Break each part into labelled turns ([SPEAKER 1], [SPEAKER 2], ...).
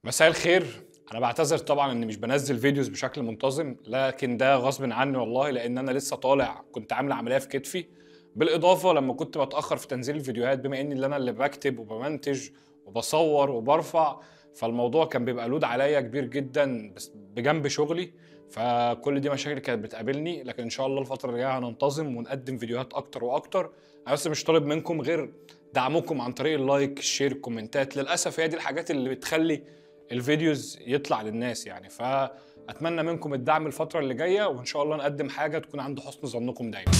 [SPEAKER 1] مساء الخير. انا بعتذر طبعا اني مش بنزل فيديوز بشكل منتظم، لكن ده غصب عني والله، لان انا لسه طالع كنت عامل عمليه في كتفي. بالاضافه لما كنت بتاخر في تنزيل الفيديوهات بما اني اللي انا اللي بكتب وبمنتج وبصور وبرفع، فالموضوع كان بيبقى لود عليا كبير جدا بس بجنب شغلي. فكل دي مشاكل كانت بتقابلني، لكن ان شاء الله الفتره اللي جايه هننتظم ونقدم فيديوهات اكتر واكتر. انا بس مش طالب منكم غير دعمكم عن طريق اللايك، الشير، الكومنتات. للاسف هي دي الحاجات اللي بتخلي الفيديوز يطلع للناس يعني. فاتمنى منكم الدعم الفتره اللي جايه، وان شاء الله نقدم حاجه تكون عند حسن ظنكم دايما.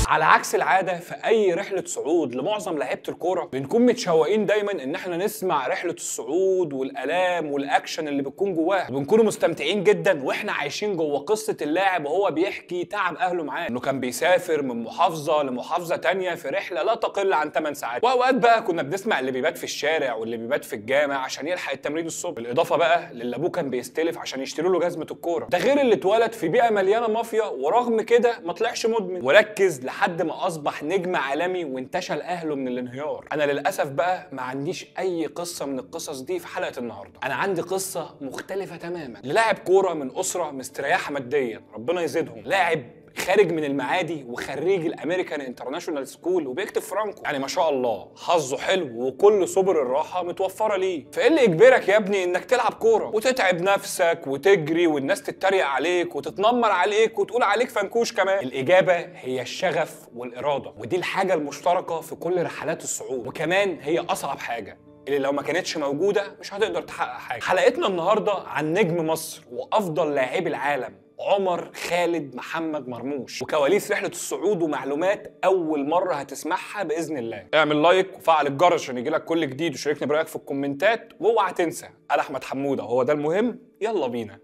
[SPEAKER 1] على عكس العاده في اي رحله صعود لمعظم لعيبه الكوره بنكون متشوقين دايما ان احنا نسمع رحله الصعود والالام والاكشن اللي بتكون جواها، بنكونوا مستمتعين جدا واحنا عايشين جوه قصه اللاعب وهو بيحكي تعب اهله معاه، انه كان بيسافر من محافظه لمحافظه تانية في رحله لا تقل عن 8 ساعات. واوقات بقى كنا بنسمع اللي بيبات في الشارع واللي بيبات في الجامع عشان يلحق التمرين الصبح، بالاضافه بقى للي ابوه كان بيستلف عشان يشتروا له جزمه الكوره، ده غير اللي اتولد في بيئه مليانه مافيا ورغم كده ما طلعش مدمن وركز لحد ما اصبح نجم عالمي وانتشل اهله من الانهيار. انا للاسف بقى ما عنديش اي قصه من القصص دي في حلقه النهارده. انا عندي قصه مختلفه تماما للاعب كوره من اسره مستريحه ماديا، ربنا يزيدهم. لاعب خارج من المعادي وخريج الامريكان انترناشونال سكول وبيكتب فرانكو، يعني ما شاء الله حظه حلو وكل سبل الراحه متوفره ليه. فايه اللي يجبرك يا ابني انك تلعب كوره وتتعب نفسك وتجري والناس تتريق عليك وتتنمر عليك وتقول عليك فنكوش كمان؟ الاجابه هي الشغف والاراده، ودي الحاجه المشتركه في كل رحلات الصعود، وكمان هي اصعب حاجه اللي لو ما كانتش موجوده مش هتقدر تحقق حاجه. حلقتنا النهارده عن نجم مصر وافضل لاعبي العالم عمر خالد محمد مرموش، وكواليس رحله الصعود ومعلومات اول مره هتسمعها باذن الله. اعمل لايك وفعل الجرس عشان يجيلك كل جديد، وشاركني برايك في الكومنتات، واوعى تنسى انا احمد حموده هو ده المهم. يلا بينا.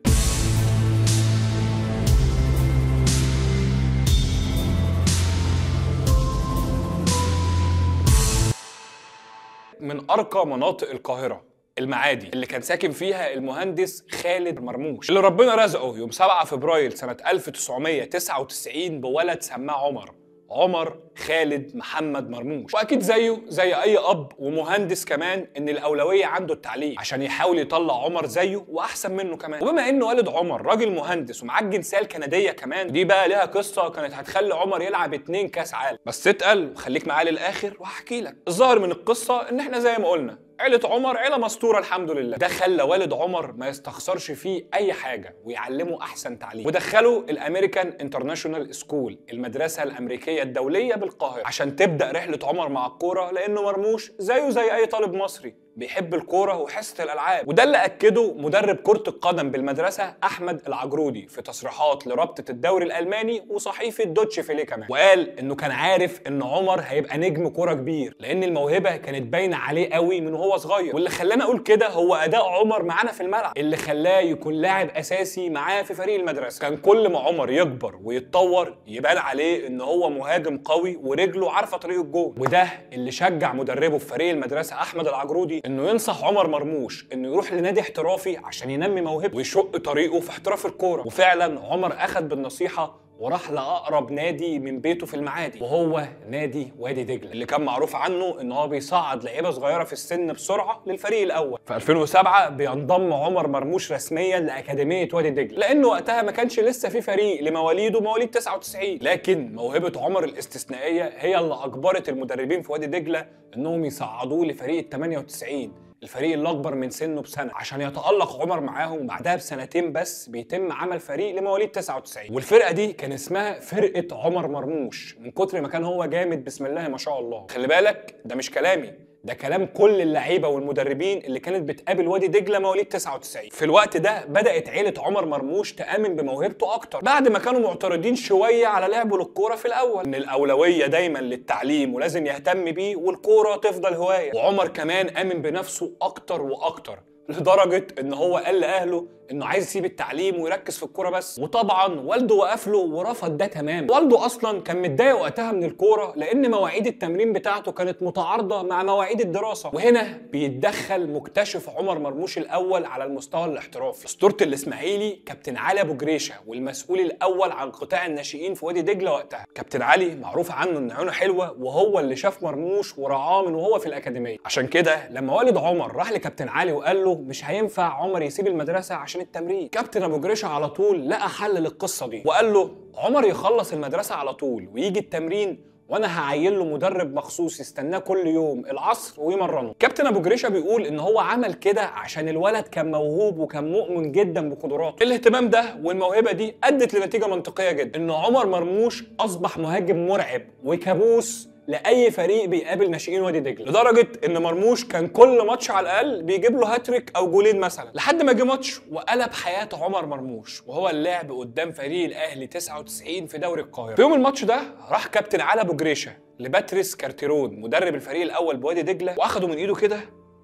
[SPEAKER 1] من ارقى مناطق القاهره المعادي اللي كان ساكن فيها المهندس خالد مرموش، اللي ربنا رزقه يوم 7 فبراير سنة 1999 بولد سماه عمر خالد محمد مرموش. واكيد زيه زي اي اب ومهندس كمان ان الاولويه عنده التعليم عشان يحاول يطلع عمر زيه واحسن منه كمان. وبما انه والد عمر راجل مهندس ومعاه الجنسيه الكنديه كمان، دي بقى ليها قصه كانت هتخلي عمر يلعب 2 كاس عالم. بس اتقل وخليك معايا للاخر وهحكي لك. الظاهر من القصه ان احنا زي ما قلنا عيلة عمر عيلة مستورة الحمد لله. ده خلى والد عمر ما يستخسرش فيه أي حاجة ويعلمه أحسن تعليم، ودخله الأمريكان انترناشونال سكول، المدرسة الأمريكية الدولية بالقاهرة، عشان تبدأ رحلة عمر مع الكورة، لأنه مرموش زيه زي أي طالب مصري بيحب الكوره وحصه الالعاب. وده اللي اكده مدرب كره القدم بالمدرسه احمد العجرودي في تصريحات لرابطه الدوري الالماني وصحيفه دوتش فيليه كمان، وقال انه كان عارف ان عمر هيبقى نجم كوره كبير لان الموهبه كانت باينه عليه قوي من وهو صغير. واللي خلانا اقول كده هو اداء عمر معانا في الملعب اللي خلاه يكون لاعب اساسي معاه في فريق المدرسه. كان كل ما عمر يكبر ويتطور يبان عليه ان هو مهاجم قوي ورجله عارفه طريق الجول، وده اللي شجع مدربه في فريق المدرسه احمد العجرودي انه ينصح عمر مرموش انه يروح لنادي احترافي عشان ينمي موهبته ويشق طريقه في احتراف الكوره. وفعلا عمر اخذ بالنصيحه وراح لاقرب نادي من بيته في المعادي، وهو نادي وادي دجله اللي كان معروف عنه ان هو بيصعد لعيبه صغيره في السن بسرعه للفريق الاول. في 2007 بينضم عمر مرموش رسميا لاكاديميه وادي دجله، لانه وقتها ما كانش لسه في فريق لمواليده مواليد 99، لكن موهبه عمر الاستثنائيه هي اللي اجبرت المدربين في وادي دجله انهم يصعدوه لفريق ال 98، الفريق اللي اكبر من سنه بسنه، عشان يتالق عمر معاهم. وبعدها بسنتين بس بيتم عمل فريق لمواليد 99، والفرقه دي كان اسمها فرقه عمر مرموش من كتر ما كان هو جامد بسم الله ما شاء الله. خلي بالك ده مش كلامي، ده كلام كل اللعيبه والمدربين اللي كانت بتقابل وادي دجله مواليد 99. في الوقت ده بدات عيله عمر مرموش تامن بموهبته اكتر، بعد ما كانوا معترضين شويه على لعبه للكوره في الاول، ان الاولويه دايما للتعليم ولازم يهتم بيه والكوره تفضل هوايه. وعمر كمان امن بنفسه اكتر واكتر لدرجه ان هو قال لاهله انه عايز يسيب التعليم ويركز في الكوره بس. وطبعا والده وقف له ورفض ده تماما. والده اصلا كان متضايق وقتها من الكوره لان مواعيد التمرين بتاعته كانت متعارضه مع مواعيد الدراسه. وهنا بيتدخل مكتشف عمر مرموش الاول على المستوى الاحترافي، اسطوره الاسماعيلي كابتن علي ابو جريشه، والمسؤول الاول عن قطاع الناشئين في وادي دجله وقتها. كابتن علي معروف عنه ان عينه حلوه، وهو اللي شاف مرموش ورعاه من وهو في الاكاديميه. عشان كده لما والد عمر راح لكابتن علي وقال له مش هينفع عمر يسيب المدرسه عشان التمرين، كابتن ابو جريشه على طول لقى حل للقصه دي وقال له عمر يخلص المدرسه على طول ويجي التمرين، وانا هعين له مدرب مخصوص يستناه كل يوم العصر ويمرنه. كابتن ابو جريشه بيقول ان هو عمل كده عشان الولد كان موهوب وكان مؤمن جدا بقدراته. الاهتمام ده والموهبه دي ادت لنتيجه منطقيه جدا، ان عمر مرموش اصبح مهاجم مرعب وكابوس لاي فريق بيقابل ناشئين وادي دجله، لدرجه ان مرموش كان كل ماتش على الاقل بيجيب له هاتريك او جولين مثلا، لحد ما جه ماتش وقلب حياه عمر مرموش، وهو اللعب قدام فريق الاهلي 99 في دوري القاهره. في يوم الماتش ده راح كابتن علي ابو جريشه لباتريس كارتيرون مدرب الفريق الاول بوادي دجله، واخده من ايده كده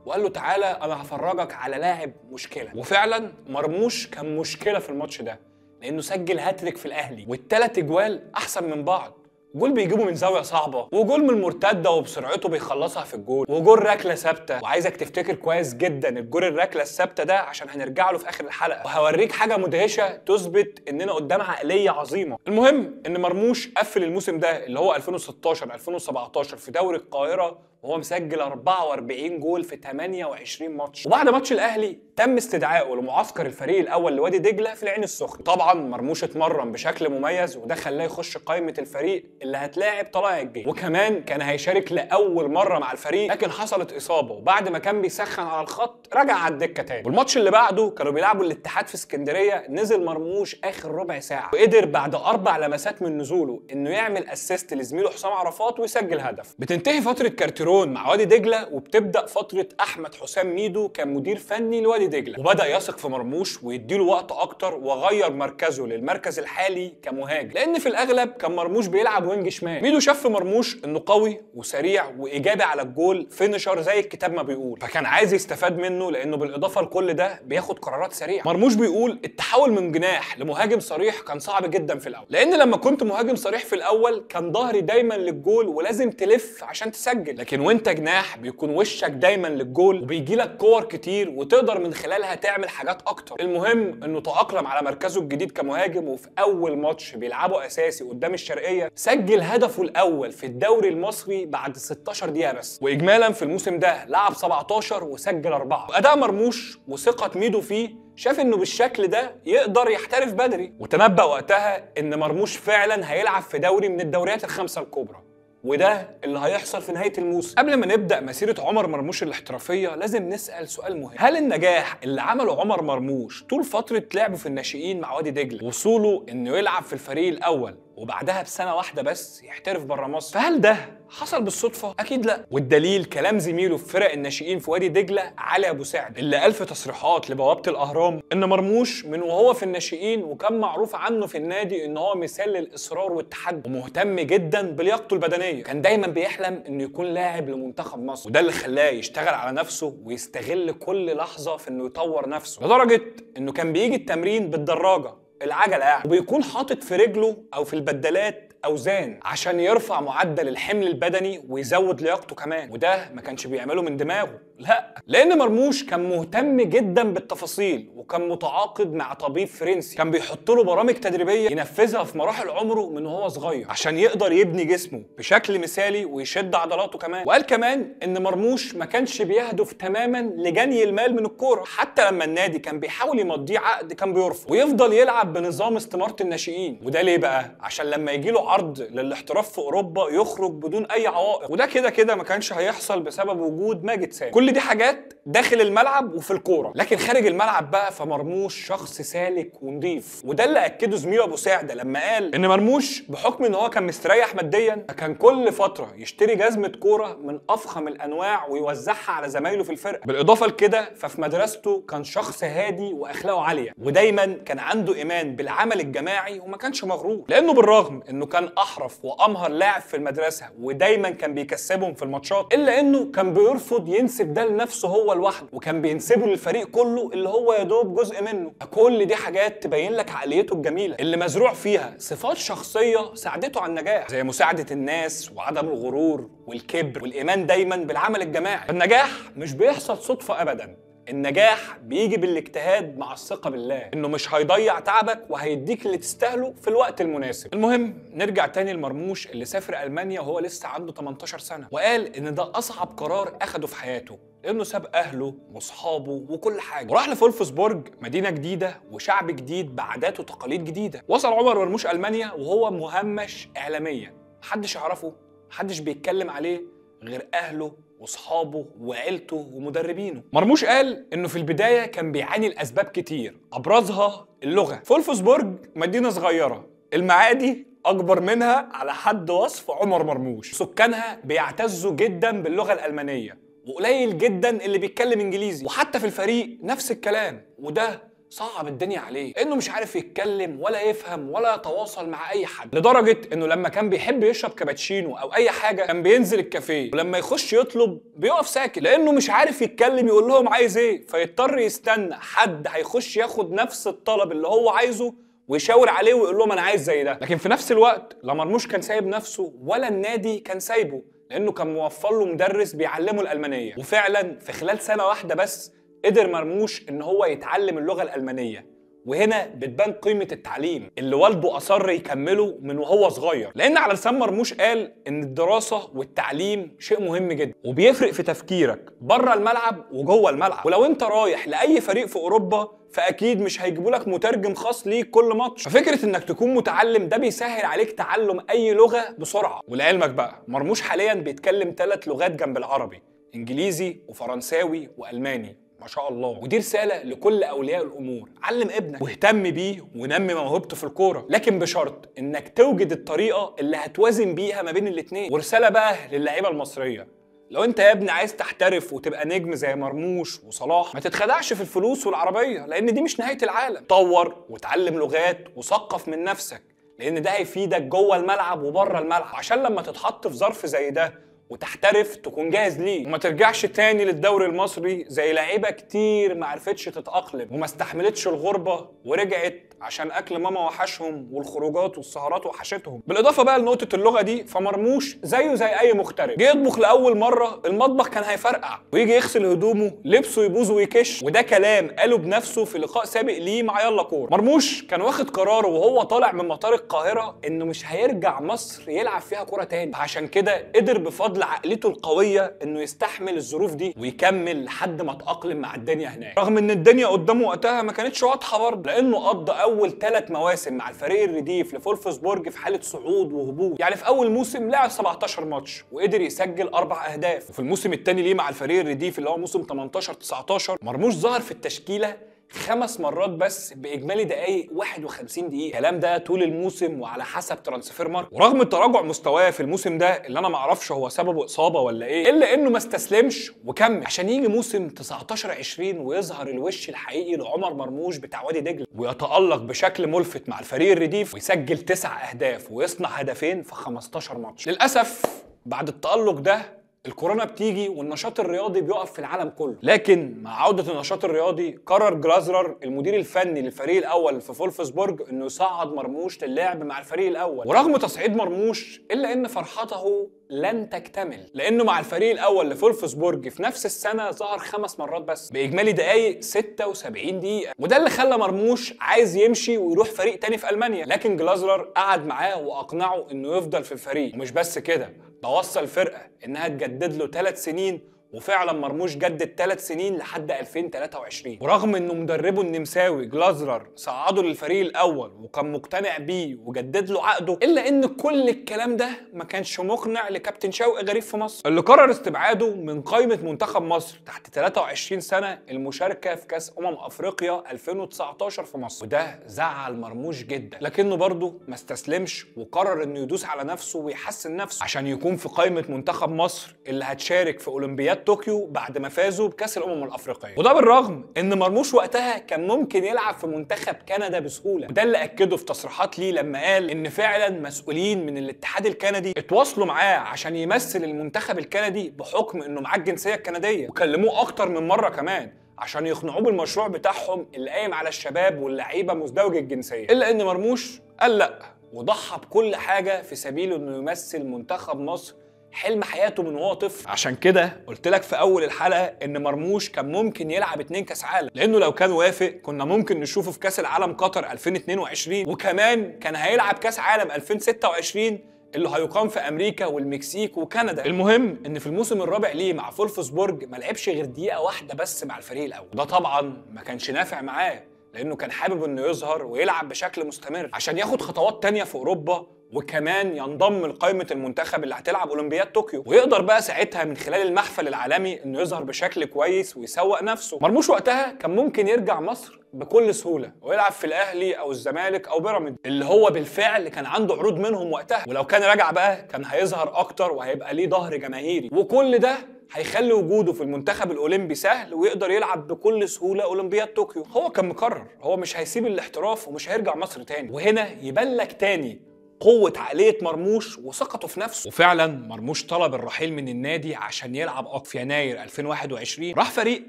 [SPEAKER 1] وقال له تعالى انا هفرجك على لاعب مشكله. وفعلا مرموش كان مشكله في الماتش ده، لانه سجل هاتريك في الاهلي، والثلاث اجوال احسن من بعض. جول بيجيبه من زاويه صعبه، وجول من المرتده وبسرعته بيخلصها في الجول، وجول ركله ثابته. وعايزك تفتكر كويس جدا الجول الركله الثابته ده عشان هنرجع له في اخر الحلقه، وهوريك حاجه مدهشه تثبت اننا قدام عقليه عظيمه. المهم ان مرموش قفل الموسم ده اللي هو 2016 2017 في دوري القاهره وهو مسجل 44 جول في 28 ماتش. وبعد ماتش الاهلي تم استدعائه لمعسكر الفريق الاول لوادي دجله في العين السخنه. طبعا مرموش اتمرن بشكل مميز، وده خلاه يخش قائمه الفريق اللي هتلاعب طلائع الجيش، وكمان كان هيشارك لاول مره مع الفريق، لكن حصلت اصابه، وبعد ما كان بيسخن على الخط رجع على الدكه تاني. والماتش اللي بعده كانوا بيلعبوا الاتحاد في اسكندريه، نزل مرموش اخر ربع ساعه، وقدر بعد 4 لمسات من نزوله انه يعمل اسيست لزميله حسام عرفات ويسجل هدف. بتنتهي فتره كارتيرون مع وادي دجله، وبتبدا فتره احمد حسام ميدو كمدير فني لوادي دجله، وبدا يثق في مرموش ويديله وقت اكتر، وغير مركزه للمركز الحالي كمهاجم، لان في الاغلب كان مرموش بيلعب وينج شمال. ميدو شاف في مرموش انه قوي وسريع وايجابي على الجول، فينيشر زي الكتاب ما بيقول، فكان عايز يستفاد منه، لانه بالاضافه لكل ده بياخد قرارات سريعه. مرموش بيقول التحول من جناح لمهاجم صريح كان صعب جدا في الاول، لان لما كنت مهاجم صريح في الاول كان ظهري دايما للجول ولازم تلف عشان تسجل، لكن وانت جناح بيكون وشك دايما للجول وبيجي لك كور كتير وتقدر من خلالها تعمل حاجات اكتر. المهم انه تأقلم على مركزه الجديد كمهاجم، وفي اول ماتش بيلعبه اساسي قدام الشرقيه سجل هدفه الاول في الدوري المصري بعد 16 دقيقه بس، واجمالا في الموسم ده لعب 17 وسجل 4. اداء مرموش وثقه ميدو فيه شاف انه بالشكل ده يقدر يحترف بدري، وتنبأ وقتها ان مرموش فعلا هيلعب في دوري من الدوريات الخمسه الكبرى، وده اللي هيحصل في نهايه الموسم. قبل ما نبدا مسيره عمر مرموش الاحترافيه لازم نسال سؤال مهم: هل النجاح اللي عمله عمر مرموش طول فتره لعبه في الناشئين مع وادي دجله، وصوله انه يلعب في الفريق الاول وبعدها بسنه واحده بس يحترف بره مصر، فهل ده حصل بالصدفه؟ اكيد لا. والدليل كلام زميله في فرق الناشئين في وادي دجله علي ابو سعد، اللي قال في تصريحات لبوابه الاهرام ان مرموش من وهو في الناشئين وكان معروف عنه في النادي ان هو مثال للاصرار والتحدي، ومهتم جدا بلياقته البدنيه، كان دايما بيحلم انه يكون لاعب لمنتخب مصر، وده اللي خلاه يشتغل على نفسه ويستغل كل لحظه في انه يطور نفسه، لدرجه انه كان بيجي التمرين بالدراجه العجله يعني، وبيكون حاطط في رجله او في البدلات اوزان عشان يرفع معدل الحمل البدني ويزود لياقته كمان، وده ما كانش بيعمله من دماغه، لا، لان مرموش كان مهتم جدا بالتفاصيل، وكان متعاقد مع طبيب فرنسي كان بيحط له برامج تدريبيه ينفذها في مراحل عمره من وهو صغير عشان يقدر يبني جسمه بشكل مثالي ويشد عضلاته كمان. وقال كمان ان مرموش ما كانش بيهدف تماما لجني المال من الكوره، حتى لما النادي كان بيحاول يمضيه عقد كان بيرفض ويفضل يلعب بنظام استماره الناشئين. وده ليه بقى؟ عشان لما يجي له عرض للاحتراف في اوروبا يخرج بدون اي عوائق، وده كده كده ما كانش هيحصل بسبب وجود ماجد سامي. كل دي حاجات داخل الملعب وفي الكوره، لكن خارج الملعب بقى فمرموش شخص سالك ونضيف، وده اللي اكده زميله ابو سعده لما قال ان مرموش بحكم ان هو كان مستريح ماديا فكان كل فتره يشتري جزمه كوره من افخم الانواع ويوزعها على زمايله في الفرقه. بالاضافه لكده ففي مدرسته كان شخص هادي واخلاقه عاليه، ودايما كان عنده ايمان بالعمل الجماعي وما كانش مغرور، لانه بالرغم انه كان احرف وامهر لاعب في المدرسه ودايما كان بيكسبهم في الماتشات، الا انه كان بيرفض ينسب ده لنفسه هو لوحده، وكان بينسبه للفريق كله اللي هو يا دوب جزء منه. كل دي حاجات تبين لك عقليته الجميله اللي مزروع فيها صفات شخصيه ساعدته على النجاح، زي مساعده الناس وعدم الغرور والكبر والايمان دايما بالعمل الجماعي. النجاح مش بيحصل صدفه ابدا، النجاح بيجي بالاجتهاد مع الثقة بالله انه مش هيضيع تعبك وهيديك اللي تستاهله في الوقت المناسب. المهم نرجع تاني لمرموش اللي سافر ألمانيا وهو لسه عنده 18 سنة، وقال ان ده اصعب قرار اخده في حياته، لانه ساب اهله واصحابه وكل حاجه وراح لفولفسبورج، مدينه جديده وشعب جديد بعادات وتقاليد جديده. وصل عمر مرموش المانيا وهو مهمش اعلاميا، محدش يعرفه، محدش بيتكلم عليه غير اهله واصحابه وعيلته ومدربينه. مرموش قال انه في البدايه كان بيعاني لاسباب كتير، ابرزها اللغه. فولفسبورج مدينه صغيره، المعادي اكبر منها على حد وصف عمر مرموش، سكانها بيعتزوا جدا باللغه الالمانيه وقليل جدا اللي بيتكلم انجليزي، وحتى في الفريق نفس الكلام، وده صعب الدنيا عليه انه مش عارف يتكلم ولا يفهم ولا يتواصل مع اي حد، لدرجه انه لما كان بيحب يشرب كابتشينو او اي حاجه كان بينزل الكافيه، ولما يخش يطلب بيقف ساكت لانه مش عارف يتكلم يقول لهم عايز ايه، فيضطر يستنى حد هيخش ياخد نفس الطلب اللي هو عايزه ويشاور عليه ويقول لهم انا عايز زي ده. لكن في نفس الوقت لا مرموش كان سايب نفسه ولا النادي كان سايبه، لانه كان موفر له مدرس بيعلمه الالمانيه. وفعلا في خلال سنه واحده بس قدر مرموش ان هو يتعلم اللغه الالمانيه، وهنا بتبان قيمه التعليم اللي والده اصر يكمله من وهو صغير، لان على لسان مرموش قال ان الدراسه والتعليم شيء مهم جدا وبيفرق في تفكيرك بره الملعب وجوه الملعب. ولو انت رايح لاي فريق في اوروبا فاكيد مش هيجيبوا لك مترجم خاص ليك كل ماتش، ففكره انك تكون متعلم ده بيسهل عليك تعلم اي لغه بسرعه. ولعلمك بقى مرموش حاليا بيتكلم 3 لغات جنب العربي، انجليزي وفرنساوي والماني، ما شاء الله. ودي رساله لكل اولياء الامور، علم ابنك واهتم بيه ونمي موهبته في الكوره، لكن بشرط انك توجد الطريقه اللي هتوازن بيها ما بين الاثنين. ورساله بقى للاعيبه المصريه، لو انت يا ابني عايز تحترف وتبقى نجم زي مرموش وصلاح ما تتخدعش في الفلوس والعربيه، لان دي مش نهايه العالم. طور وتعلم لغات وثقف من نفسك، لان ده هيفيدك جوه الملعب وبره الملعب، عشان لما تتحط في ظرف زي ده وتحترف تكون جاهز ليه، وما ترجعش تاني للدوري المصري زي لعيبه كتير ما عرفتش تتأقلم وما استحملتش الغربه ورجعت عشان اكل ماما وحشهم والخروجات والسهرات وحشتهم. بالاضافه بقى لنقطه اللغه دي، فمرموش زيه زي اي مغترب، جه يطبخ لاول مره المطبخ كان هيفرقع، ويجي يغسل هدومه لبسه يبوظ ويكش، وده كلام قاله بنفسه في لقاء سابق ليه مع يلا كوره. مرموش كان واخد قراره وهو طالع من مطار القاهره انه مش هيرجع مصر يلعب فيها كوره تاني، عشان كده قدر بفضل عقليته القويه انه يستحمل الظروف دي ويكمل لحد ما اتأقلم مع الدنيا هناك، رغم ان الدنيا قدامه وقتها ما كانتش واضحه برضه، لانه قضى اول 3 مواسم مع الفريق الرديف لفولفسبورج في حاله صعود وهبوط. يعني في اول موسم لعب 17 ماتش وقدر يسجل 4 اهداف، وفي الموسم الثاني ليه مع الفريق الرديف اللي هو موسم 18-19 مرموش ظهر في التشكيله 5 مرات بس باجمالي دقائق 51 دقيقه، الكلام ده طول الموسم وعلى حسب ترانسفير ماركت. ورغم تراجع مستواه في الموسم ده اللي انا ما اعرفش هو سببه اصابه ولا ايه، الا انه ما استسلمش وكمل عشان يجي موسم 19-20 ويظهر الوش الحقيقي لعمر مرموش بتاع وادي دجله، ويتالق بشكل ملفت مع الفريق الرديف ويسجل 9 اهداف ويصنع هدفين في 15 ماتش. للاسف بعد التالق ده الكورونا بتيجي والنشاط الرياضي بيقف في العالم كله، لكن مع عودة النشاط الرياضي قرر جلازرر المدير الفني للفريق الأول في فولفسبورج إنه يصعد مرموش للعب مع الفريق الأول. ورغم تصعيد مرموش إلا إن فرحته لن تكتمل، لأنه مع الفريق الأول لفولفسبورج في نفس السنة ظهر 5 مرات بس بإجمالي دقايق 76 دقيقة، وده اللي خلى مرموش عايز يمشي ويروح فريق تاني في ألمانيا، لكن جلازرر قعد معاه وأقنعه إنه يفضل في الفريق. ومش بس كده، ده وصل الفرقة إنها تجدد له 3 سنين، وفعلا مرموش جدد 3 سنين لحد 2023. ورغم انه مدربه النمساوي جلازرر صعده للفريق الاول وكان مقتنع بيه وجدد له عقده، الا ان كل الكلام ده ما كانش مقنع لكابتن شوقي غريب في مصر، اللي قرر استبعاده من قائمه منتخب مصر تحت 23 سنه المشاركه في كاس افريقيا 2019 في مصر. وده زعل مرموش جدا، لكنه برضه ما استسلمش وقرر انه يدوس على نفسه ويحسن نفسه عشان يكون في قائمه منتخب مصر اللي هتشارك في اولمبياد اولمبياد طوكيو بعد ما فازوا بكاس الامم الافريقيه. وده بالرغم ان مرموش وقتها كان ممكن يلعب في منتخب كندا بسهوله، وده اللي اكده في تصريحات ليه لما قال ان فعلا مسؤولين من الاتحاد الكندي اتواصلوا معاه عشان يمثل المنتخب الكندي بحكم انه معاه الجنسيه الكنديه، وكلموه اكتر من مره كمان عشان يقنعوه بالمشروع بتاعهم اللي قايم على الشباب واللعيبه مزدوجه الجنسيه. الا ان مرموش قال لا، وضحى بكل حاجه في سبيل انه يمثل منتخب مصر، حلم حياته من وهو طفل. عشان كده قلت لك في اول الحلقه ان مرموش كان ممكن يلعب 2 كاس عالم، لانه لو كان وافق كنا ممكن نشوفه في كاس العالم قطر 2022، وكمان كان هيلعب كاس عالم 2026 اللي هيقام في امريكا والمكسيك وكندا. المهم ان في الموسم الرابع ليه مع فولفسبورج ما لعبش غير دقيقه واحده بس مع الفريق الاول، وده طبعا ما كانش نافع معاه لانه كان حابب انه يظهر ويلعب بشكل مستمر عشان ياخد خطوات تانية في اوروبا، وكمان ينضم لقائمه المنتخب اللي هتلعب اولمبياد طوكيو، ويقدر بقى ساعتها من خلال المحفل العالمي انه يظهر بشكل كويس ويسوق نفسه. مرموش وقتها كان ممكن يرجع مصر بكل سهوله ويلعب في الاهلي او الزمالك او بيراميدز اللي هو بالفعل كان عنده عروض منهم وقتها، ولو كان رجع بقى كان هيظهر اكتر وهيبقى ليه ظهر جماهيري، وكل ده هيخلي وجوده في المنتخب الاولمبي سهل ويقدر يلعب بكل سهوله اولمبياد طوكيو. هو كان مقرر هو مش هيسيب الاحتراف ومش هيرجع مصر تاني، وهنا يبان لك تاني قوة عقلية مرموش وثقته في نفسه. وفعلا مرموش طلب الرحيل من النادي عشان يلعب في يناير 2021 راح فريق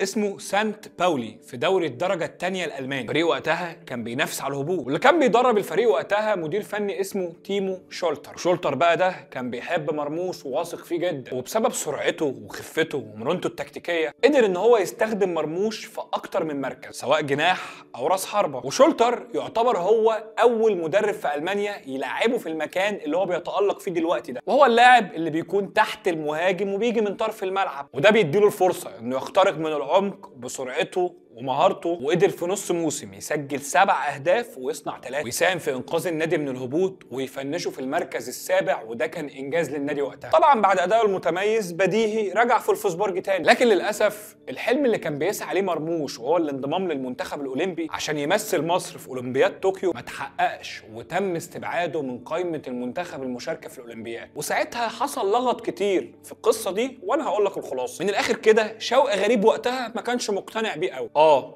[SPEAKER 1] اسمه سانت باولي في دوري الدرجة الثانية الألماني. فريق وقتها كان بينافس على الهبوط، واللي كان بيدرب الفريق وقتها مدير فني اسمه تيمو شولتر. شولتر بقى ده كان بيحب مرموش وواثق فيه جدا، وبسبب سرعته وخفته ومرونته التكتيكية قدر ان هو يستخدم مرموش في اكتر من مركز سواء جناح او راس حربة. وشولتر يعتبر هو اول مدرب في ألمانيا يلعبه في المكان اللي هو بيتألق فيه دلوقتي ده، وهو اللاعب اللي بيكون تحت المهاجم وبيجي من طرف الملعب، وده بيديله الفرصة انه يخترق من العمق بسرعته ومهارته. وقدر في نص موسم يسجل 7 أهداف ويصنع 3، ويساهم في إنقاذ النادي من الهبوط ويفنشه في المركز السابع، وده كان إنجاز للنادي وقتها. طبعا بعد أدائه المتميز بديهي رجع فولفسبورج تاني، لكن للأسف الحلم اللي كان بيسعى عليه مرموش وهو الانضمام للمنتخب الأولمبي عشان يمثل مصر في أولمبياد طوكيو ما تحققش، وتم استبعاده من قائمة المنتخب المشاركة في الأولمبياد. وساعتها حصل لغط كتير في القصة دي، وأنا هقول لك الخلاصة من الآخر كده. شوقي غريب وقتها ما كانش مقتنع بيه قوي،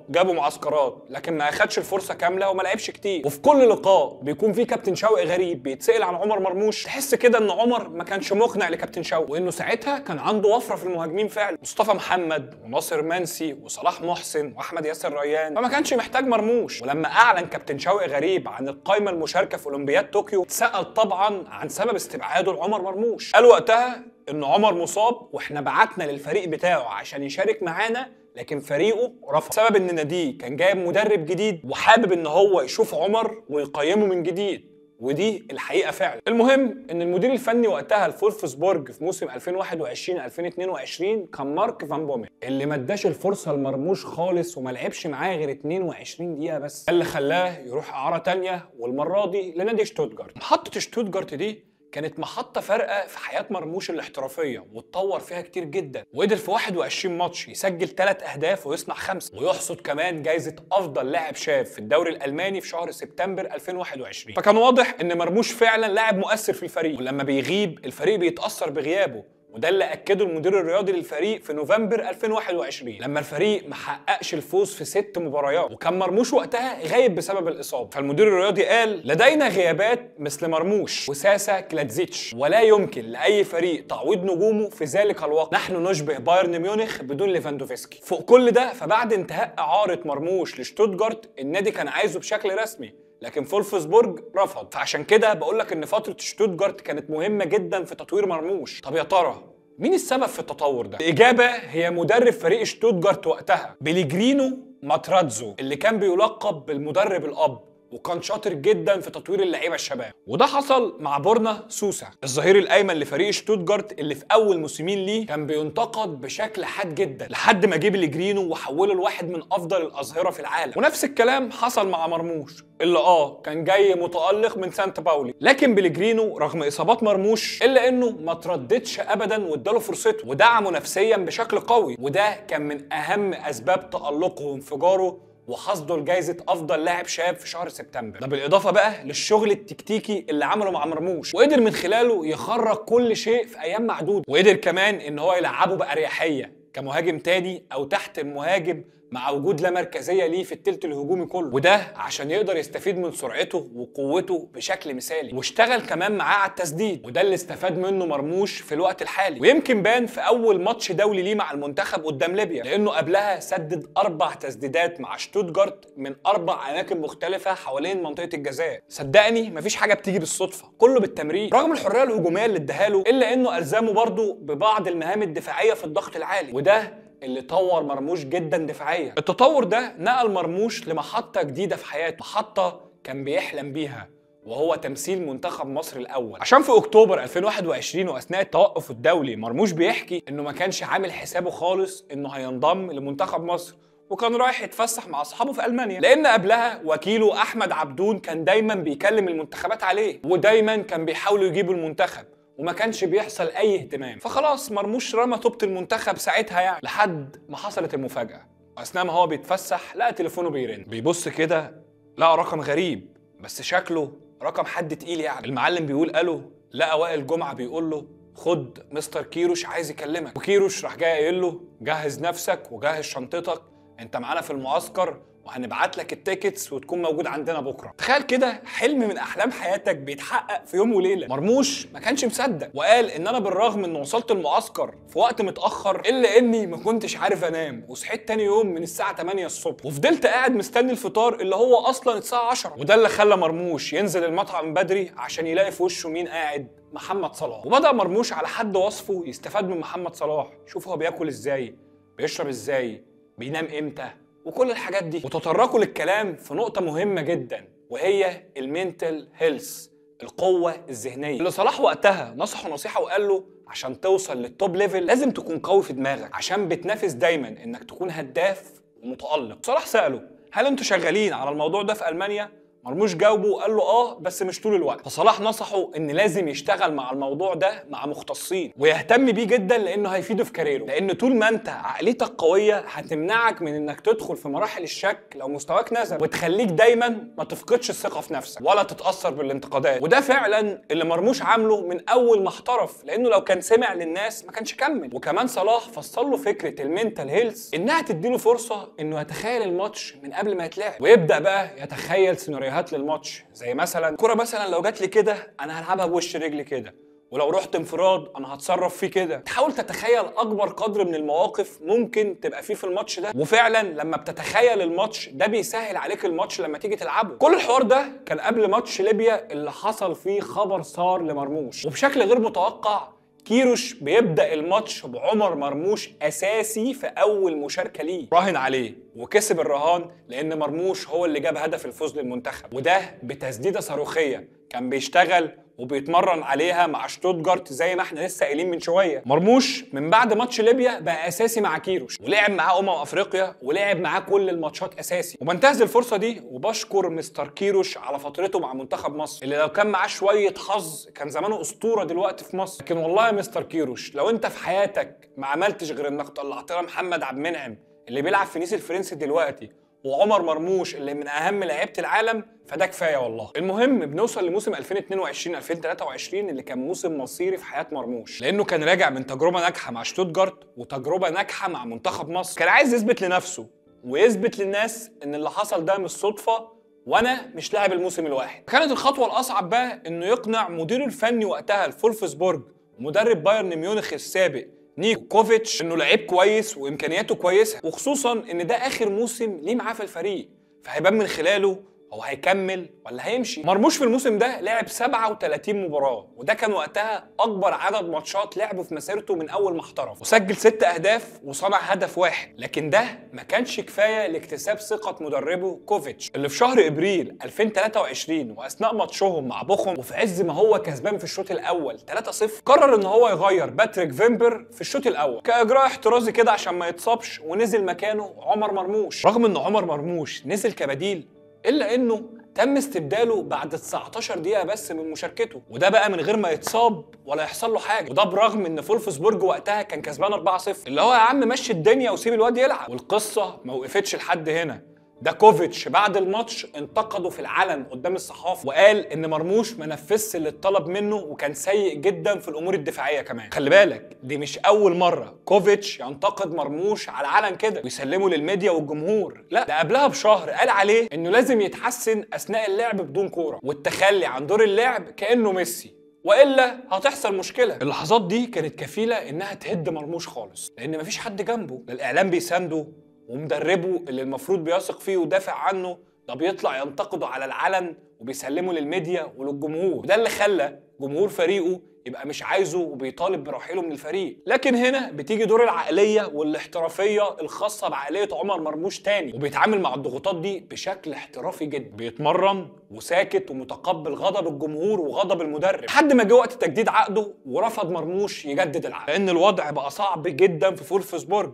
[SPEAKER 1] جابوا معسكرات لكن ما اخدش الفرصه كامله وما لعبش كتير. وفي كل لقاء بيكون فيه كابتن شوقي غريب بيتسال عن عمر مرموش تحس كده ان عمر ما كانش مقنع لكابتن شوقي، وانه ساعتها كان عنده وفره في المهاجمين فعلا، مصطفى محمد وناصر منسي وصلاح محسن واحمد ياسر ريان، فما كانش محتاج مرموش. ولما اعلن كابتن شوقي غريب عن القائمه المشاركه في اولمبياد طوكيو اتسال طبعا عن سبب استبعاده لعمر مرموش. قال وقتها ان عمر مصاب واحنا بعتنا للفريق بتاعه عشان يشارك معانا، لكن فريقه رفض سبب ان ناديه كان جايب مدرب جديد وحابب ان هو يشوف عمر ويقيمه من جديد، ودي الحقيقه فعلا. المهم ان المدير الفني وقتها لفولفسبورج في موسم 2021 2022 كان مارك فان بومن، اللي ما اداش الفرصه لمرموش خالص وما لعبش معاه غير 22 دقيقه بس، اللي خلاه يروح اعاره ثانيه والمره دي لنادي شتوتجارت. محطه شتوتجارت دي كانت محطة فارقة في حياة مرموش الاحترافية، واتطور فيها كتير جدا، وقدر في 21 ماتش يسجل 3 أهداف ويصنع 5، ويحصد كمان جايزة أفضل لاعب شاب في الدوري الألماني في شهر سبتمبر 2021. فكان واضح إن مرموش فعلا لاعب مؤثر في الفريق، ولما بيغيب الفريق بيتأثر بغيابه، وده اللي اكده المدير الرياضي للفريق في نوفمبر 2021 لما الفريق ما حققش الفوز في 6 مباريات، وكان مرموش وقتها غايب بسبب الاصابه. فالمدير الرياضي قال لدينا غيابات مثل مرموش وساسا كلاتزيتش، ولا يمكن لاي فريق تعويض نجومه في ذلك الوقت. نحن نشبه بايرن ميونخ بدون ليفاندوفسكي. فوق كل ده، فبعد انتهاء اعاره مرموش لشتوتجارت النادي كان عايزه بشكل رسمي، لكن فولفسبورج رفض. فعشان كده بقول لك ان فتره شتوتجارت كانت مهمه جدا في تطوير مرموش. طب يا ترى مين السبب في التطور ده؟ الإجابة هي مدرب فريق شتوتجارت وقتها بيليجرينو ماتراتزو، اللي كان بيلقب بالمدرب الأب، وكان شاطر جدا في تطوير اللعيبه الشباب. وده حصل مع بورنا سوسا الظهير الايمن لفريق شتوتجارت، اللي في اول موسمين ليه كان بينتقد بشكل حاد جدا لحد ما جه بيليجرينو وحوله لواحد من افضل الاظهره في العالم. ونفس الكلام حصل مع مرموش اللي كان جاي متالق من سانت باولي، لكن بيليجرينو رغم اصابات مرموش الا انه ما ترددش ابدا واداله فرصته ودعمه نفسيا بشكل قوي، وده كان من اهم اسباب تالقه وانفجاره وحصده لجائزة أفضل لاعب شاب في شهر سبتمبر. ده بالإضافة بقى للشغل التكتيكي اللي عمله مع مرموش، وقدر من خلاله يخرج كل شيء في أيام معدودة، وقدر كمان إن هو يلعبه بأريحية كمهاجم تاني او تحت المهاجم مع وجود لا مركزيه ليه في التلت الهجومي كله، وده عشان يقدر يستفيد من سرعته وقوته بشكل مثالي. واشتغل كمان معاه على التسديد، وده اللي استفاد منه مرموش في الوقت الحالي، ويمكن بان في اول ماتش دولي ليه مع المنتخب قدام ليبيا، لانه قبلها سدد 4 تسديدات مع شتوتجارت من 4 اماكن مختلفه حوالين منطقه الجزاء. صدقني مفيش حاجه بتيجي بالصدفه، كله بالتمرين. رغم الحريه الهجوميه اللي اداها له، الا انه الزمه برضه ببعض المهام الدفاعيه في الضغط العالي، وده اللي طور مرموش جدا دفاعيا. التطور ده نقل مرموش لمحطة جديدة في حياته، محطة كان بيحلم بيها، وهو تمثيل منتخب مصر الأول. عشان في أكتوبر 2021 وأثناء التوقف الدولي مرموش بيحكي إنه ما كانش عامل حسابه خالص إنه هينضم لمنتخب مصر، وكان رايح يتفسح مع أصحابه في ألمانيا، لأن قبلها وكيله أحمد عبدون كان دايما بيكلم المنتخبات عليه، ودايما كان بيحاولوا يجيبوا المنتخب وما كانش بيحصل اي اهتمام. فخلاص مرموش رمى طوبة المنتخب ساعتها يعني، لحد ما حصلت المفاجأة. اثناء ما هو بيتفسح لقى تليفونه بيرن، بيبص كده لقى رقم غريب بس شكله رقم حد تقيل يعني. المعلم بيقول الو، لقى وائل جمعة بيقول له خد مستر كيروش عايز يكلمك. وكيروش راح جاي قايل له جهز نفسك وجهز شنطتك، انت معانا في المعسكر وهنبعت لك التيكتس وتكون موجود عندنا بكره. تخيل كده حلم من احلام حياتك بيتحقق في يوم وليله. مرموش ما كانش مصدق، وقال ان انا بالرغم ان وصلت المعسكر في وقت متاخر الا اني ما كنتش عارف انام، وصحيت تاني يوم من الساعه 8 الصبح وفضلت قاعد مستني الفطار اللي هو اصلا الساعه 10. وده اللي خلى مرموش ينزل المطعم بدري عشان يلاقي في وشه مين قاعد؟ محمد صلاح. وبدأ مرموش على حد وصفه يستفاد من محمد صلاح، شوف هو بياكل ازاي، بيشرب ازاي، بينام امتى، وكل الحاجات دي. وتطرقوا للكلام في نقطة مهمة جدا، وهي المينتال هيلث، القوة الذهنية، اللي صلاح وقتها نصحه نصيحة وقال له عشان توصل للتوب ليفل لازم تكون قوي في دماغك، عشان بتنافس دايما انك تكون هداف ومتألق. صلاح سأله هل انتوا شغالين على الموضوع ده في ألمانيا؟ مرموش جاوبه وقال له اه بس مش طول الوقت. فصلاح نصحه ان لازم يشتغل مع الموضوع ده مع مختصين ويهتم بيه جدا، لانه هيفيده في كاريره. لان طول ما انت عقليتك قويه هتمنعك من انك تدخل في مراحل الشك لو مستواك نزل، وتخليك دايما ما تفقدش الثقه في نفسك ولا تتاثر بالانتقادات. وده فعلا اللي مرموش عامله من اول ما احترف، لانه لو كان سمع للناس ما كانش كمل. وكمان صلاح فصل له فكره المينتال هيلث انها تديله فرصه انه يتخيل الماتش من قبل ما يتلعب، ويبدا بقى يتخيل سيناريوهات للماتش، زي مثلا كرة مثلا لو جات لي كده انا هلعبها بوش رجلي كده، ولو رحت انفراد انا هتصرف فيه كده. تحاول تتخيل اكبر قدر من المواقف ممكن تبقى فيه في الماتش ده، وفعلا لما بتتخيل الماتش ده بيسهل عليك الماتش لما تيجي تلعبه. كل الحوار ده كان قبل ماتش ليبيا اللي حصل فيه خبر صار لمرموش، وبشكل غير متوقع كيروش بيبدأ الماتش بعمر مرموش أساسي في أول مشاركة ليه، راهن عليه وكسب الرهان لأن مرموش هو اللي جاب هدف الفوز للمنتخب، وده بتسديدة صاروخية كان بيشتغل وبيتمرن عليها مع شتوتجارت زي ما احنا لسه قايلين من شويه. مرموش من بعد ماتش ليبيا بقى اساسي مع كيروش، ولعب معاه افريقيا ولعب معاه كل الماتشات اساسي. وبنتهز الفرصه دي وبشكر مستر كيروش على فترته مع منتخب مصر، اللي لو كان معاه شويه حظ كان زمانه اسطوره دلوقتي في مصر. لكن والله يا مستر كيروش لو انت في حياتك ما عملتش غير انك طلعت لنا محمد عبد المنعم اللي بيلعب في نيس الفرنسي دلوقتي، وعمر مرموش اللي من اهم لعيبه العالم، فده كفايه والله. المهم بنوصل لموسم 2022 2023 اللي كان موسم مصيري في حياه مرموش، لانه كان راجع من تجربه ناجحه مع شتوتجارت وتجربه ناجحه مع منتخب مصر. كان عايز يثبت لنفسه ويثبت للناس ان اللي حصل ده مش صدفه وانا مش لاعب الموسم الواحد. كانت الخطوه الاصعب بقى انه يقنع مديره الفني وقتها لفولفسبورج ومدرب بايرن ميونخ السابق نيكو كوفيتش انه لعيب كويس وامكانياته كويسه، وخصوصا ان ده اخر موسم ليه معاه في الفريق، فهيبان من خلاله هو هيكمل ولا هيمشي. مرموش في الموسم ده لعب 37 مباراه، وده كان وقتها اكبر عدد ماتشات لعبه في مسيرته من اول ما احترف، وسجل 6 اهداف وصنع هدف واحد. لكن ده ما كانش كفايه لاكتساب ثقه مدربه كوفيتش، اللي في شهر ابريل 2023 واثناء ماتشهم مع بوخم وفي عز ما هو كسبان في الشوط الاول 3-0 قرر ان هو يغير باتريك فيمبر في الشوط الاول كاجراء احترازي كده عشان ما يتصابش، ونزل مكانه عمر مرموش. رغم ان عمر مرموش نزل كبديل الا انه تم استبداله بعد 19 دقيقة بس من مشاركته، وده بقى من غير ما يتصاب ولا يحصل له حاجة، وده برغم ان فولفسبورج وقتها كان كسبان 4-0، اللي هو يا عم مشي الدنيا وسيب الواد يلعب. والقصة ما وقفتش لحد هنا، ده كوفيتش بعد الماتش انتقده في العلن قدام الصحافه، وقال ان مرموش ما نفذش اللي اتطلب منه وكان سيء جدا في الامور الدفاعيه كمان. خلي بالك دي مش اول مره كوفيتش ينتقد مرموش على العلن كده ويسلمه للميديا والجمهور، لا ده قبلها بشهر قال عليه انه لازم يتحسن اثناء اللعب بدون كوره والتخلي عن دور اللعب كانه ميسي، والا هتحصل مشكله. اللحظات دي كانت كفيله انها تهد مرموش خالص، لان مفيش حد جنبه، لا الاعلام بيسانده ومدربه اللي المفروض بيثق فيه ودافع عنه ده بيطلع ينتقده على العلن وبيسلمه للميديا وللجمهور، وده اللي خلى جمهور فريقه يبقى مش عايزه وبيطالب برحيله من الفريق. لكن هنا بتيجي دور العقليه والاحترافيه الخاصه بعقليه عمر مرموش تاني، وبيتعامل مع الضغوطات دي بشكل احترافي جدا، بيتمرن وساكت ومتقبل غضب الجمهور وغضب المدرب، لحد ما جه وقت تجديد عقده ورفض مرموش يجدد العقد لان الوضع بقى صعب جدا في فولفسبورج،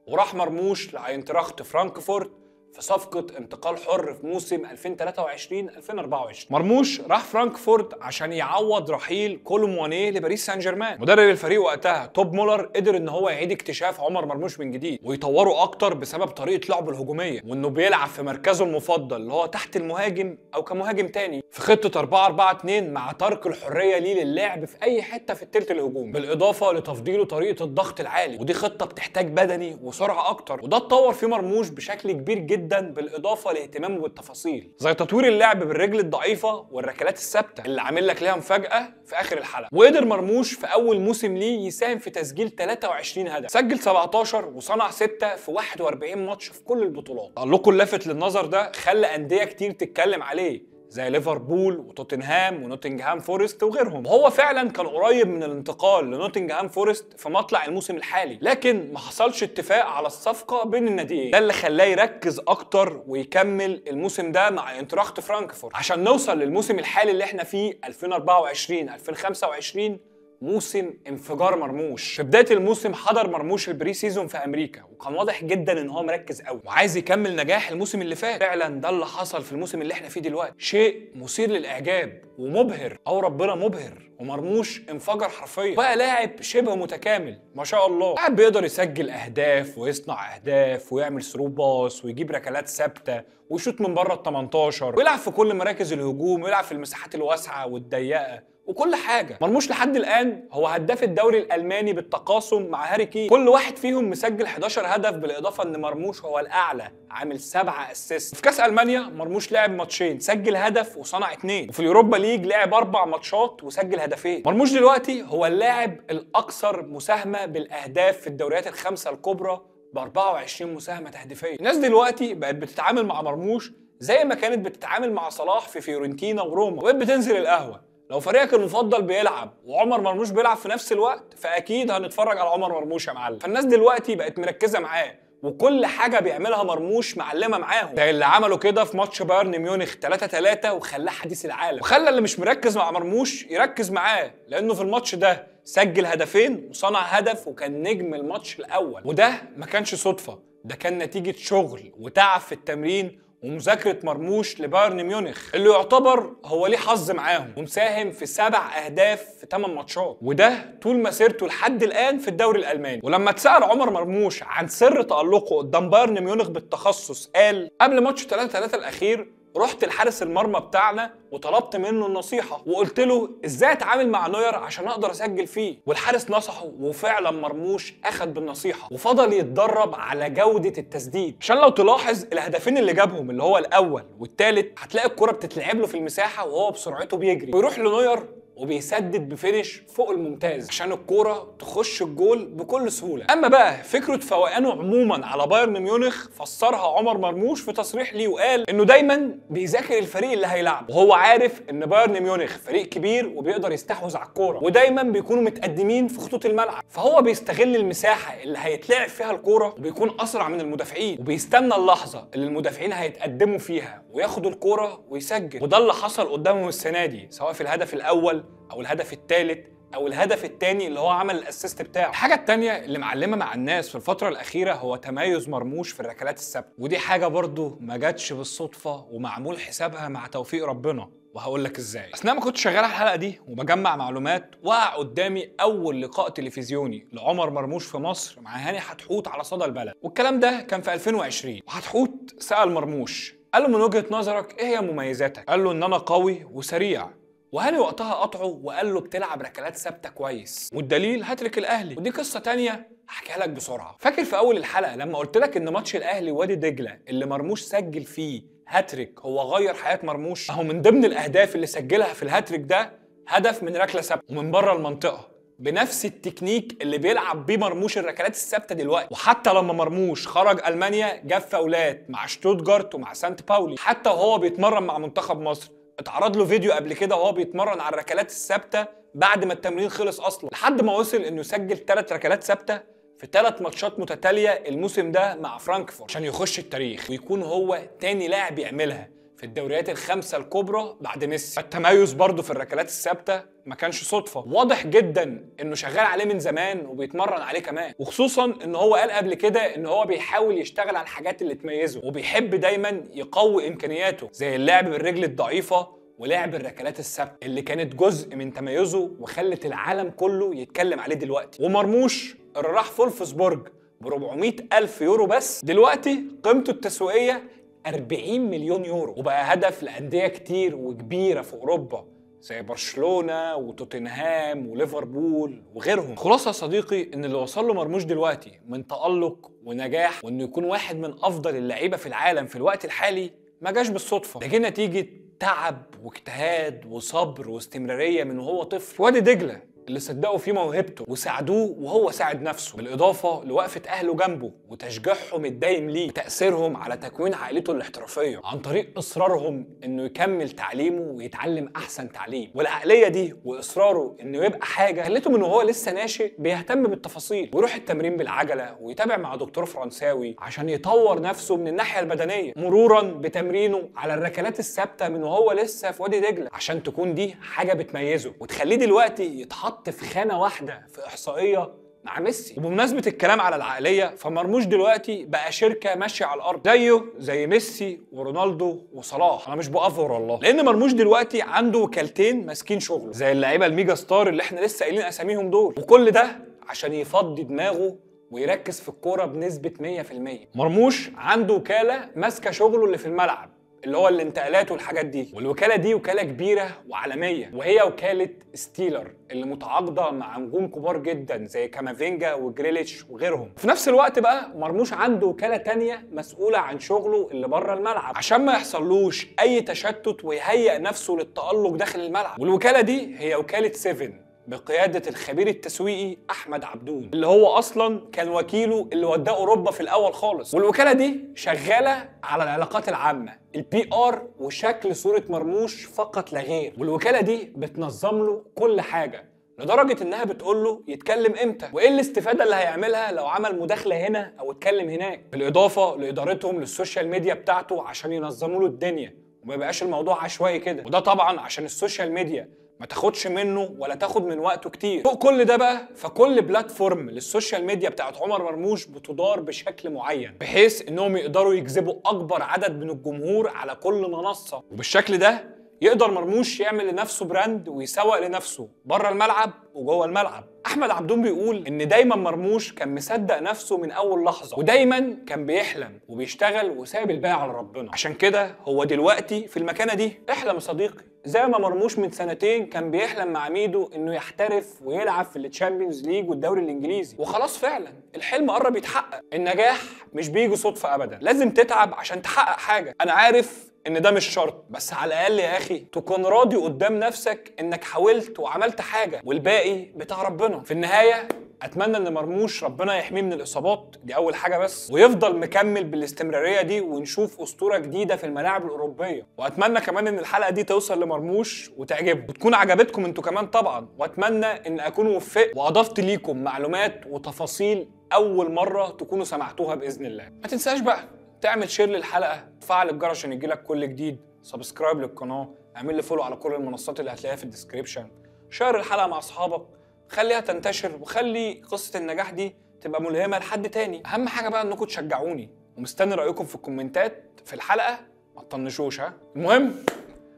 [SPEAKER 1] وراح مرموش لاينتراخت فرانكفورت في صفقة انتقال حر في موسم 2023-2024. مرموش راح فرانكفورت عشان يعوض رحيل كولو موانيه لباريس سان جيرمان. مدرب الفريق وقتها توب مولر قدر ان هو يعيد اكتشاف عمر مرموش من جديد ويطوره اكتر بسبب طريقة لعبه الهجومية، وانه بيلعب في مركزه المفضل اللي هو تحت المهاجم او كمهاجم تاني في خطة 4-4-2 مع ترك الحرية ليه للعب في اي حتة في التلت الهجومي، بالاضافة لتفضيله طريقة الضغط العالي، ودي خطة بتحتاج بدني وسرعة اكتر، وده اتطور فيه مرموش بشكل كبير جدا بالاضافه لاهتمامه بالتفاصيل زي تطوير اللعب بالرجل الضعيفه والركلات الثابته اللي عامل لك ليها مفاجاه في اخر الحلقه. وقدر مرموش في اول موسم ليه يساهم في تسجيل 23 هدف، سجل 17 وصنع 6 في 41 ماتش في كل البطولات. تألقه اللافت للنظر ده خلى انديه كتير تتكلم عليه زي ليفربول وتوتنهام ونوتنجهام فورست وغيرهم، وهو فعلا كان قريب من الانتقال لنوتنجهام فورست في مطلع الموسم الحالي، لكن ما حصلش اتفاق على الصفقه بين الناديين، ده اللي خلاه يركز اكتر ويكمل الموسم ده مع انتراخت فرانكفورت عشان نوصل للموسم الحالي اللي احنا فيه 2024-2025، موسم انفجار مرموش. في بدايه الموسم حضر مرموش البري سيزون في امريكا، وكان واضح جدا ان هو مركز قوي وعايز يكمل نجاح الموسم اللي فات. فعلا ده اللي حصل في الموسم اللي احنا فيه دلوقتي، شيء مثير للاعجاب ومبهر، او ربنا مبهر، ومرموش انفجر حرفيا، بقى لاعب شبه متكامل ما شاء الله، لاعب بيقدر يسجل اهداف ويصنع اهداف ويعمل ثرو باص ويجيب ركلات ثابته ويشوط من بره ال 18 ويلعب في كل مراكز الهجوم ويلعب في المساحات الواسعه والضيقه وكل حاجه. مرموش لحد الان هو هداف الدوري الالماني بالتقاسم مع هاري كين، كل واحد فيهم مسجل 11 هدف، بالاضافه ان مرموش هو الاعلى عامل 7 اسيست. في كاس المانيا مرموش لعب ماتشين سجل هدف وصنع 2، وفي اليوروبا ليج لعب 4 ماتشات وسجل هدفين. مرموش دلوقتي هو اللاعب الاكثر مساهمه بالاهداف في الدوريات الخمسه الكبرى ب 24 مساهمه تهديفيه. الناس دلوقتي بقت بتتعامل مع مرموش زي ما كانت بتتعامل مع صلاح في فيورنتينا وروما، وبقت بتنزل القهوه لو فريقك المفضل بيلعب وعمر مرموش بيلعب في نفس الوقت فاكيد هنتفرج على عمر مرموش يا معلم. فالناس دلوقتي بقت مركزه معاه، وكل حاجه بيعملها مرموش معلمه معاهم، زي اللي عمله كده في ماتش بايرن ميونخ 3-3 وخلاه حديث العالم، وخلى اللي مش مركز مع مرموش يركز معاه، لانه في الماتش ده سجل هدفين وصنع هدف وكان نجم الماتش الاول. وده ما كانش صدفه، ده كان نتيجه شغل وتعب في التمرين ومذاكرة مرموش لبايرن ميونخ اللي يعتبر هو ليه حظ معاهم، ومساهم في 7 أهداف في 8 ماتشات، وده طول مسيرته لحد الآن في الدوري الألماني. ولما اتسأل عمر مرموش عن سر تألقه قدام بايرن ميونخ بالتخصص قال: قبل ماتش 3-3 الأخير رحت لحارس المرمى بتاعنا وطلبت منه النصيحة وقلت له ازاي اتعامل مع نوير عشان اقدر اسجل فيه، والحارس نصحه، وفعلا مرموش اخد بالنصيحة وفضل يتدرب على جودة التسديد. عشان لو تلاحظ الهدفين اللي جابهم اللي هو الاول والثالث هتلاقي الكرة بتتلعب له في المساحة وهو بسرعته بيجري ويروح لنوير وبيسدد بفينش فوق الممتاز عشان الكوره تخش الجول بكل سهوله. اما بقى فكره فوقانه عموما على بايرن ميونخ فسرها عمر مرموش في تصريح ليه وقال انه دايما بيذاكر الفريق اللي هيلعبه، وهو عارف ان بايرن ميونخ فريق كبير وبيقدر يستحوذ على الكوره ودايما بيكونوا متقدمين في خطوط الملعب، فهو بيستغل المساحه اللي هيتلعب فيها الكوره وبيكون اسرع من المدافعين وبيستنى اللحظه اللي المدافعين هيتقدموا فيها وياخدوا الكوره ويسجل. وده اللي حصل قدامهم السنه دي سواء في الهدف الاول او الهدف الثالث او الهدف الثاني اللي هو عمل الاسيست بتاعه. الحاجه الثانيه اللي معلمه مع الناس في الفتره الاخيره هو تميز مرموش في الركلات الثابته، ودي حاجه برضو ما جاتش بالصدفه ومعمول حسابها مع توفيق ربنا، وهقول لك ازاي. اثناء ما كنت شغال على الحلقه دي وبجمع معلومات، وقع قدامي اول لقاء تلفزيوني لعمر مرموش في مصر مع هاني حتحوت على صدى البلد، والكلام ده كان في 2020. وحتحوت سأل مرموش، قال له من وجهة نظرك ايه هي مميزاتك؟ قال له ان انا قوي وسريع. وهاني وقتها قطعه وقال له بتلعب ركلات ثابته كويس، والدليل هاتريك الاهلي، ودي قصه تانية هحكيها لك بسرعه. فاكر في اول الحلقه لما قلت لك ان ماتش الاهلي وادي دجله اللي مرموش سجل فيه هاتريك هو غير حياه مرموش؟ اهو من ضمن الاهداف اللي سجلها في الهاتريك ده هدف من ركله ثابته ومن بره المنطقه، بنفس التكنيك اللي بيلعب بيه مرموش الركلات الثابته دلوقتي. وحتى لما مرموش خرج المانيا جاب فاولات مع شتوتجارت ومع سانت باولي. حتى وهو بيتمرن مع منتخب مصر اتعرض له فيديو قبل كده وهو بيتمرن على الركلات الثابته بعد ما التمرين خلص اصلا، لحد ما وصل انه يسجل 3 ركلات ثابته في 3 ماتشات متتاليه الموسم ده مع فرانكفورت عشان يخش التاريخ ويكون هو تاني لاعب يعملها في الدوريات ال5 الكبرى بعد ميسي. التميز برضه في الركلات الثابته ما كانش صدفه، واضح جدا انه شغال عليه من زمان وبيتمرن عليه كمان، وخصوصا ان هو قال قبل كده ان هو بيحاول يشتغل على الحاجات اللي تميزه وبيحب دايما يقوي امكانياته زي اللعب بالرجل الضعيفه ولعب الركلات الثابته اللي كانت جزء من تميزه وخلت العالم كله يتكلم عليه دلوقتي. ومرموش اللي راح فولفسبورج ب 400,000 يورو بس، دلوقتي قيمته التسويقيه 40 مليون يورو، وبقى هدف لأندية كتير وكبيرة في أوروبا زي برشلونة وتوتنهام وليفربول وغيرهم. خلاصة يا صديقي إن اللي وصل له مرموش دلوقتي من تألق ونجاح وإنه يكون واحد من أفضل اللعيبة في العالم في الوقت الحالي ما جاش بالصدفة، ده جه نتيجة تعب واجتهاد وصبر واستمرارية من وهو طفل في وادي دجلة اللي صدقوا فيه موهبته وساعدوه وهو ساعد نفسه، بالإضافة لوقفة أهله جنبه وتشجيعهم الدايم ليه وتأثيرهم على تكوين عائلته الاحترافية عن طريق إصرارهم إنه يكمل تعليمه ويتعلم أحسن تعليم. والعقلية دي وإصراره إنه يبقى حاجة خلته من وهو لسه ناشئ بيهتم بالتفاصيل ويروح التمرين بالعجلة ويتابع مع دكتور فرنساوي عشان يطور نفسه من الناحية البدنية، مرورا بتمرينه على الركلات الثابتة من وهو لسه في وادي دجلة عشان تكون دي حاجة بتميزه وتخليه دلوقتي يتحط في خانة واحدة في إحصائية مع ميسي. وبمناسبة الكلام على العقلية، فمرموش دلوقتي بقى شركة ماشية على الأرض زيه زي ميسي ورونالدو وصلاح. أنا مش بأفور والله، لأن مرموش دلوقتي عنده وكالتين ماسكين شغله زي اللعيبة الميجا ستار اللي احنا لسه قايلين أساميهم دول، وكل ده عشان يفضي دماغه ويركز في الكورة بنسبة 100%. مرموش عنده وكالة ماسكة شغله اللي في الملعب اللي هو الانتقالات والحاجات دي، والوكاله دي وكاله كبيره وعالميه وهي وكاله ستيلر اللي متعاقده مع نجوم كبار جدا زي كامافينجا وجريليتش وغيرهم. في نفس الوقت بقى مرموش عنده وكاله تانية مسؤوله عن شغله اللي بره الملعب عشان ما يحصلوش اي تشتت ويهيئ نفسه للتألق داخل الملعب، والوكاله دي هي وكاله 7 بقيادة الخبير التسويقي أحمد عبدون اللي هو أصلاً كان وكيله اللي وداه أوروبا في الأول خالص. والوكالة دي شغالة على العلاقات العامة، الPR وشكل صورة مرموش فقط لا غير، والوكالة دي بتنظم له كل حاجة لدرجة إنها بتقول له يتكلم إمتى وإيه الاستفادة اللي هيعملها لو عمل مداخلة هنا أو اتكلم هناك، بالإضافة لإدارتهم للسوشيال ميديا بتاعته عشان ينظموا له الدنيا وما يبقاش الموضوع عشوائي كده، وده طبعاً عشان السوشيال ميديا ما تاخدش منه ولا تاخد من وقته كتير. فوق كل ده بقى فكل بلاتفورم للسوشيال ميديا بتاعت عمر مرموش بتدار بشكل معين بحيث انهم يقدروا يجذبوا اكبر عدد من الجمهور على كل منصه، وبالشكل ده يقدر مرموش يعمل لنفسه براند ويسوق لنفسه بره الملعب وجوه الملعب. احمد عبدون بيقول ان دايما مرموش كان مصدق نفسه من اول لحظه ودايما كان بيحلم وبيشتغل وسايب الباقي على ربنا، عشان كده هو دلوقتي في المكانه دي. احلم يا صديقي زي ما مرموش من سنتين كان بيحلم مع ميدو انه يحترف ويلعب في التشامبيونز ليج والدوري الانجليزي، وخلاص فعلا الحلم قرب يتحقق. النجاح مش بيجي صدفه ابدا، لازم تتعب عشان تحقق حاجه. انا عارف ان ده مش شرط، بس على الاقل يا اخي تكون راضي قدام نفسك انك حاولت وعملت حاجه والباقي بتاع ربنا. في النهايه اتمنى ان مرموش ربنا يحميه من الاصابات دي اول حاجه بس، ويفضل مكمل بالاستمراريه دي ونشوف اسطوره جديده في الملاعب الاوروبيه. واتمنى كمان ان الحلقه دي توصل لمرموش وتعجبه وتكون عجبتكم انتوا كمان طبعا، واتمنى ان اكون وفقت واضفت ليكم معلومات وتفاصيل اول مره تكونوا سمعتوها باذن الله. ما تنساش بقى تعمل شير للحلقه، تفعل الجرس عشان يجيلك كل جديد، سبسكرايب للقناه، اعمل لي فولو على كل المنصات اللي هتلاقيها في الديسكريبشن، شير الحلقه مع اصحابك، خليها تنتشر وخلي قصه النجاح دي تبقى ملهمه لحد تاني. اهم حاجه بقى انكم تشجعوني، ومستني رايكم في الكومنتات في الحلقه، ما تطنشوش ها. المهم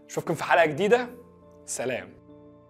[SPEAKER 1] اشوفكم في حلقة جديدة. سلام.